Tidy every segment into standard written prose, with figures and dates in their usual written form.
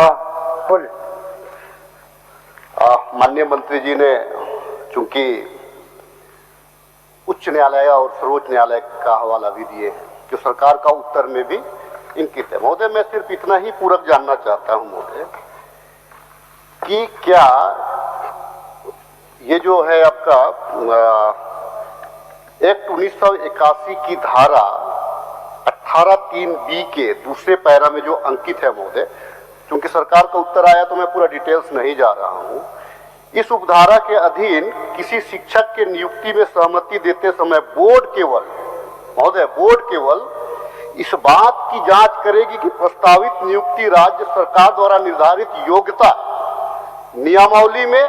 हाँ बोलिए। माननीय मंत्री जी ने चूंकि उच्च न्यायालय और सर्वोच्च न्यायालय का हवाला भी दिए जो सरकार का उत्तर में भी इंकित है। महोदय, मैं सिर्फ इतना ही पूरक जानना चाहता हूं महोदय कि क्या ये जो है आपका एक्ट 1981 की धारा 18(3)(b) के दूसरे पैरा में जो अंकित है महोदय, क्योंकि सरकार का उत्तर आया तो मैं पूरा डिटेल्स नहीं जा रहा हूं, इस उपधारा के अधीन किसी शिक्षक के नियुक्ति में सहमति देते समय बोर्ड केवल इस बात की जांच करेगी कि प्रस्तावित नियुक्ति राज्य सरकार द्वारा निर्धारित योग्यता नियमावली में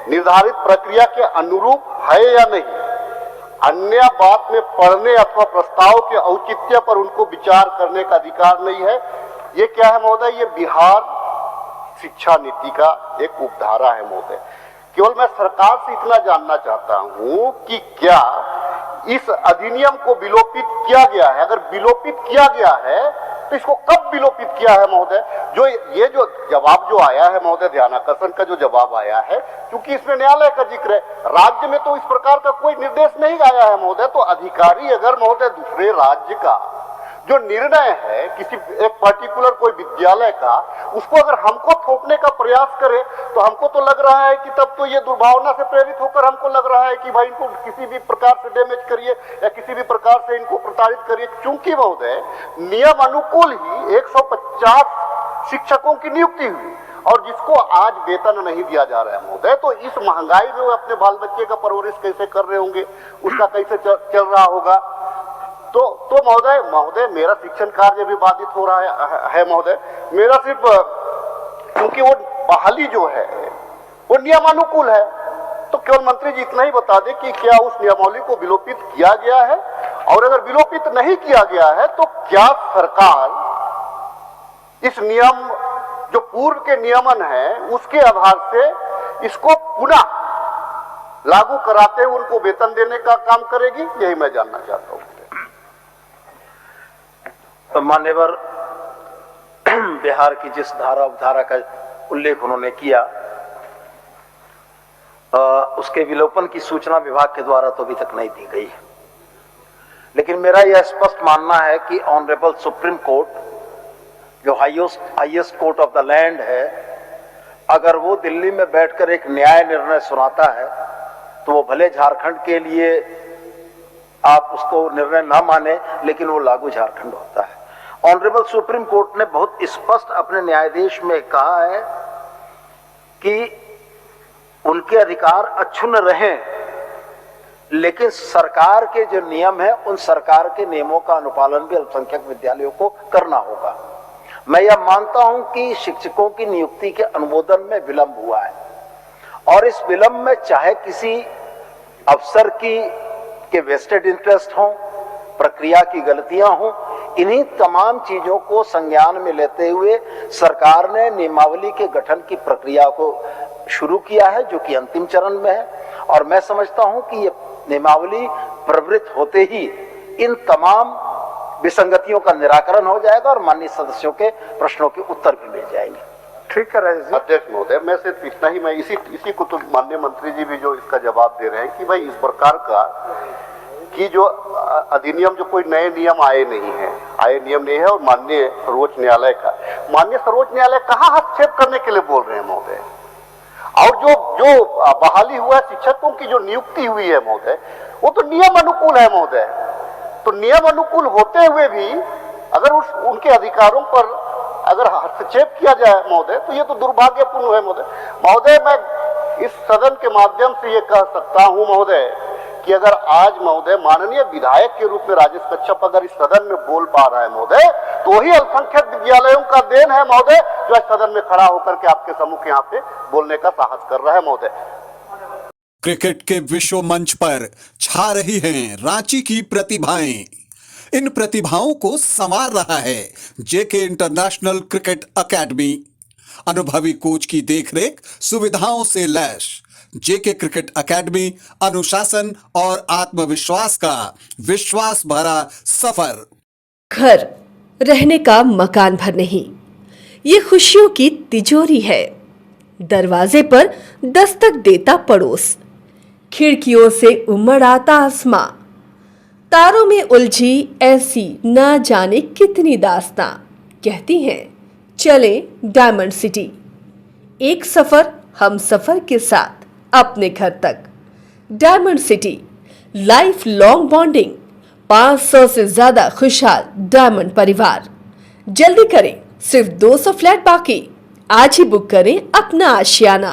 निर्धारित प्रक्रिया के अनुरूप है या नहीं। अन्य बात में पढ़ने अथवा प्रस्ताव के औचित्य पर उनको विचार करने का अधिकार नहीं है। ये क्या है महोदय? ये बिहार शिक्षा नीति का एक उपधारा है महोदय। केवल मैं सरकार से इतना जानना चाहता हूं कि क्या इस अधिनियम को विलोपित किया गया है? अगर विलोपित किया गया है तो इसको कब विलोपित किया है महोदय? जो ये जो जवाब जो आया है महोदय, ध्यानाकर्षण का जो जवाब आया है, क्योंकि इसमें न्यायालय का जिक्र है, राज्य में तो इस प्रकार का कोई निर्देश नहीं आया है महोदय। तो अधिकारी अगर महोदय दूसरे राज्य का जो निर्णय है किसी एक पर्टिकुलर कोई विद्यालय का, उसको अगर हमको थोपने का प्रयास करे तो हमको तो लग रहा है कि तब तो ये दुर्भावना से प्रेरित होकर हमको लग रहा है कि भाई इनको किसी भी प्रकार से डैमेज करिए या किसी भी प्रकार से इनको प्रताड़ित करिए। क्योंकि महोदय नियम अनुकूल ही 150 शिक्षकों की नियुक्ति हुई और जिसको आज वेतन नहीं दिया जा रहा है महोदय, तो इस महंगाई में वो अपने बाल बच्चे का परवरिश कैसे कर रहे होंगे, उसका कैसे चल रहा होगा। तो महोदय मेरा शिक्षण कार्य भी बाधित हो रहा है महोदय। मेरा सिर्फ क्योंकि वो बहाली जो है वो नियमानुकूल है, तो केवल मंत्री जी इतना ही बता दें कि क्या उस नियमावली को विलोपित किया गया है, और अगर विलोपित नहीं किया गया है तो क्या सरकार इस नियम जो पूर्व के नियमन है उसके आधार से इसको पुनः लागू कराते हुए उनको वेतन देने का काम करेगी? यही मैं जानना चाहता हूं। तो मान्यवर बिहार की जिस धारा उपधारा का उल्लेख उन्होंने किया, उसके विलोपन की सूचना विभाग के द्वारा तो अभी तक नहीं दी गई है। लेकिन मेरा यह स्पष्ट मानना है कि ऑनरेबल सुप्रीम कोर्ट जो highest court of the land है, अगर वो दिल्ली में बैठकर एक न्याय निर्णय सुनाता है तो वो भले झारखंड के लिए आप उसको निर्णय ना माने, लेकिन वो लागू झारखंड होता है। ऑनरेबल सुप्रीम कोर्ट ने बहुत स्पष्ट अपने न्यायाधीश में कहा है कि उनके अधिकार अक्षुण्ण रहें, लेकिन सरकार के जो नियम है उन सरकार के नियमों का अनुपालन भी अल्पसंख्यक विद्यालयों को करना होगा। मैं यह मानता हूं कि शिक्षकों की नियुक्ति के अनुमोदन में विलंब हुआ है, और इस विलंब में चाहे किसी अफसर के वेस्टेड इंटरेस्ट हो, प्रक्रिया की गलतियां हो, इन्हीं तमाम चीजों को संज्ञान में लेते हुए सरकार ने नियमावली के गठन की प्रक्रिया को शुरू किया है, जो कि अंतिम चरण में है। और मैं समझता हूं कि ये नियमावली प्रवृत्त होते ही इन तमाम विसंगतियों का निराकरण हो जाएगा और माननीय सदस्यों के प्रश्नों के उत्तर भी मिल जाएंगे। ठीक है अध्यक्ष महोदय, मैं सिर्फ इतना ही, मैं इसी को तो माननीय मंत्री जी भी जो इसका जवाब दे रहे हैं कि भाई इस प्रकार का कि जो अधिनियम जो कोई नए नियम आए नहीं है और माननीय सर्वोच्च न्यायालय कहाँ हस्तक्षेप करने के लिए बोल रहे हैं महोदय? और जो बहाली हुआ है शिक्षकों की जो नियुक्ति हुई है महोदय, वो तो नियम अनुकूल है महोदय। तो नियम अनुकूल होते हुए भी अगर उनके अधिकारों पर अगर हस्तक्षेप किया जाए महोदय, तो ये तो दुर्भाग्यपूर्ण है महोदय। मैं इस सदन के माध्यम से ये कह सकता हूं महोदय कि अगर आज महोदय माननीय विधायक के रूप में राजेश कच्छप अगर इस सदन में बोल पा रहा है महोदय, तो ही अल्पसंख्यक विद्यालयों का देन है महोदय, जो इस सदन में खड़ा होकर के आपके सम्मुख यहाँ पे बोलने का साहस कर रहा है महोदय। क्रिकेट के विश्व मंच पर छा रही हैं रांची की प्रतिभाएं। इन प्रतिभाओं को संवार रहा है जेके इंटरनेशनल क्रिकेट एकेडमी। अनुभवी कोच की देखरेख, सुविधाओं से लैस जेके क्रिकेट एकेडमी अनुशासन और आत्मविश्वास का विश्वास भरा सफर। घर रहने का मकान भर नहीं, ये खुशियों की तिजोरी है। दरवाजे पर दस्तक देता पड़ोस, खिड़कियों से उमड़ आता आसमां, तारों में उलझी ऐसी न जाने कितनी दास्तां। कहती हैं चले डायमंड सिटी, एक सफर हम सफर के साथ अपने घर तक। Diamond city, life long bonding, 500 से ज्यादा खुशहाल डायमंड परिवार। जल्दी करें, सिर्फ 200 फ्लैट बाकी। आज ही बुक करें अपना आशियाना।